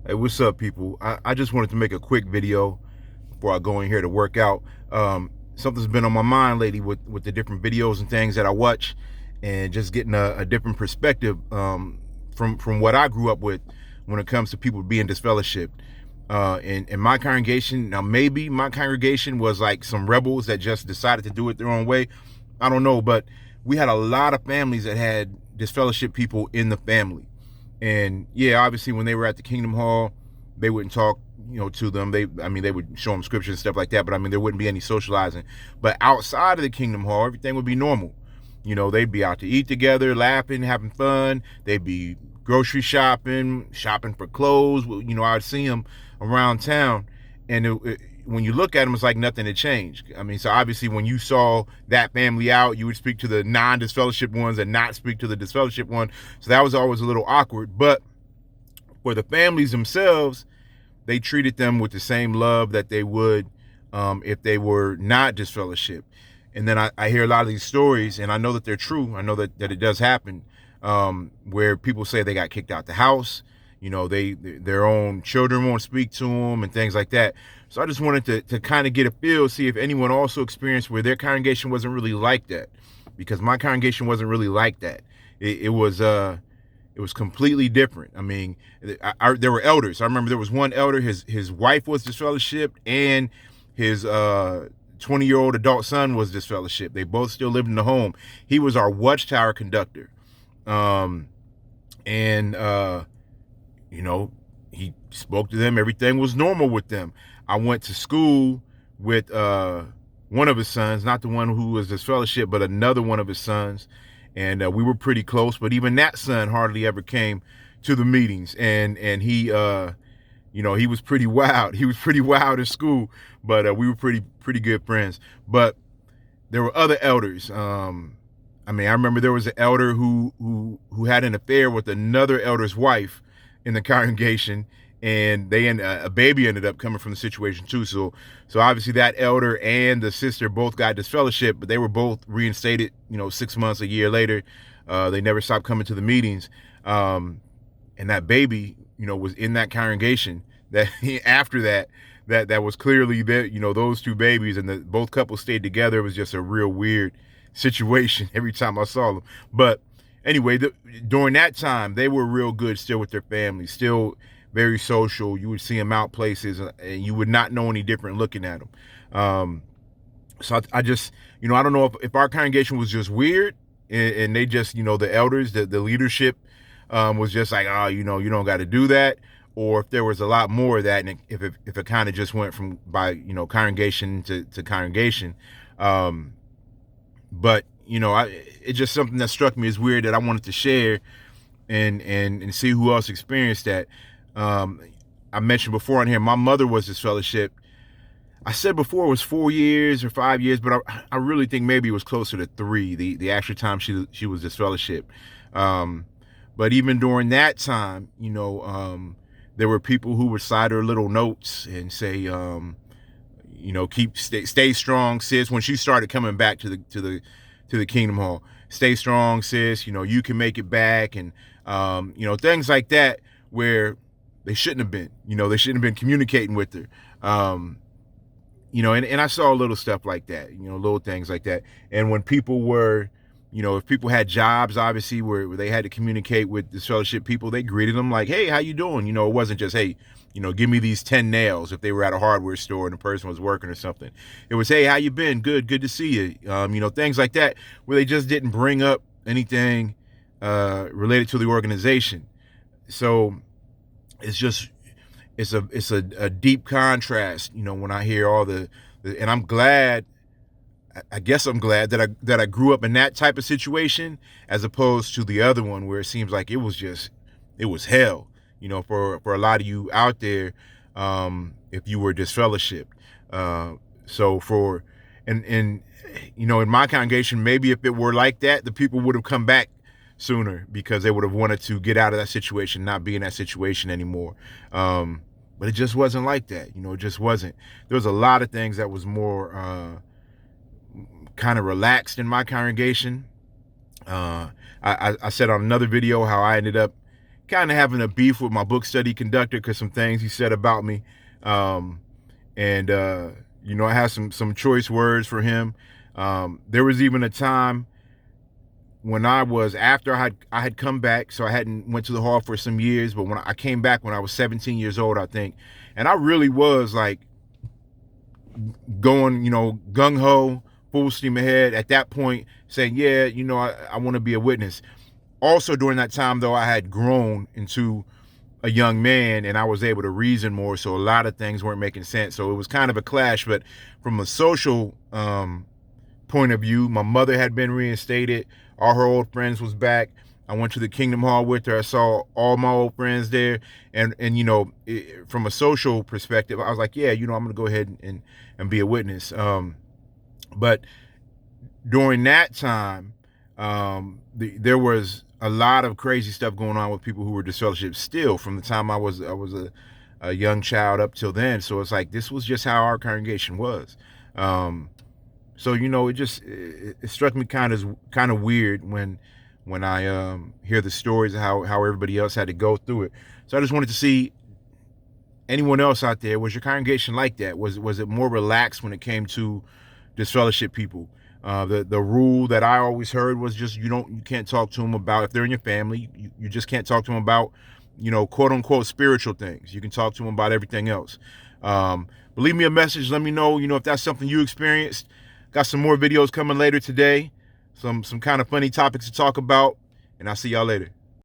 Hey, what's up, people? I just wanted to make a quick video before I go in here to work out. Something's been on my mind lately with the different videos and things that I watch, and just getting a different perspective from what I grew up with when it comes to people being disfellowshipped. In my congregation, now maybe my congregation was like some rebels that just decided to do it their own way. I don't know, but we had a lot of families that had disfellowship people in the family. And yeah, obviously when they were at the Kingdom Hall, they wouldn't talk, to them. They would show them scriptures and stuff like that, but there wouldn't be any socializing. But outside of the Kingdom Hall, everything would be normal. They'd be out to eat together, laughing, having fun. They'd be grocery shopping for clothes. I'd see them around town, and when you look at them, it's like nothing had changed. So obviously when you saw that family out, you would speak to the non-disfellowship ones and not speak to the disfellowship one. So that was always a little awkward. But for the families themselves, they treated them with the same love that they would if they were not disfellowship. And then I hear a lot of these stories, and I know that they're true. I know that it does happen, where people say they got kicked out the house. Their own children won't speak to them and things like that. So I just wanted to kind of get a feel, see if anyone also experienced where their congregation wasn't really like that, because my congregation wasn't really like that. It was completely different. There were elders. I remember there was one elder. His wife was disfellowshipped, and his 20-year-old adult son was disfellowshipped. They both still lived in the home. He was our watchtower conductor, and he spoke to them. Everything was normal with them. I went to school with one of his sons, not the one who was disfellowshipped, but another one of his sons. And we were pretty close, but even that son hardly ever came to the meetings. And he, he was pretty wild. He was pretty wild in school, but we were pretty good friends. But there were other elders. I remember there was an elder who had an affair with another elder's wife in the congregation, and a baby ended up coming from the situation too. So obviously that elder and the sister both got disfellowship, but they were both reinstated, 6 months, a year later. They never stopped coming to the meetings. And that baby, was in that congregation that after that was clearly that, those two babies, and both couples stayed together. It was just a real weird situation every time I saw them. But anyway, during that time, they were real good still with their families, still very social. You would see them out places, and you would not know any different looking at them. So I just, I don't know if our congregation was just weird, and they just, the elders, the leadership was just like, oh, you don't got to do that, or if there was a lot more of that, and if it kind of just went from congregation to congregation. But it's just something that struck me as weird that I wanted to share and see who else experienced that. I mentioned before on here, my mother was disfellowshipped. I said before it was 4 years or 5 years, but I really think maybe it was closer to 3, the actual time she was disfellowshipped. But even during that time, there were people who would side her little notes and say, stay strong, sis. When she started coming back to the Kingdom Hall, stay strong, sis. You can make it back, and things like that, where they shouldn't have been. They shouldn't have been communicating with her. And I saw little stuff like that. Little things like that. And when people were, if people had jobs, obviously, where they had to communicate with the fellowship people, they greeted them like, hey, how you doing? It wasn't just, hey, give me these 10 nails if they were at a hardware store and the person was working or something. It was, hey, how you been? Good to see you. Things like that, where they just didn't bring up anything related to the organization. So it's a deep contrast, when I hear all and I'm glad, I guess I'm glad that I grew up in that type of situation, as opposed to the other one where it seems like it was hell, for a lot of you out there, if you were disfellowshipped. In my congregation, maybe if it were like that, the people would have come back sooner, because they would have wanted to get out of that situation, not be in that situation anymore. But it just wasn't like that. It just wasn't. There was a lot of things that was more kind of relaxed in my congregation. I said on another video how I ended up kind of having a beef with my book study conductor because some things he said about me. Um, and you know, I had some choice words for him. There was even a time when I was, after I had come back, so I hadn't went to the hall for some years, but when I came back when I was 17 years old, I think, and I really was like going, you know, gung ho, full steam ahead at that point, saying, yeah, you know, I want to be a witness. Also during that time though, I had grown into a young man and I was able to reason more, so a lot of things weren't making sense. So it was kind of a clash. But from a social point of view, my mother had been reinstated, all her old friends was back. I went to the Kingdom Hall with her. I saw all my old friends there, and you know, from a social perspective, I was like, yeah, you know, I'm gonna go ahead and be a witness. But during that time, there was a lot of crazy stuff going on with people who were disfellowshipped still from the time I was a young child up till then. So it's like this was just how our congregation was. So you know, it struck me kind of weird when I hear the stories of how everybody else had to go through it. So I just wanted to see, anyone else out there, was your congregation like that? Was it more relaxed when it came to disfellowship people? The rule that I always heard was just you can't talk to them about, if they're in your family, you just can't talk to them about, you know, quote unquote spiritual things. You can talk to them about everything else. But leave me a message. Let me know, you know, if that's something you experienced. Got some more videos coming later today. Some kind of funny topics to talk about, and I'll see y'all later.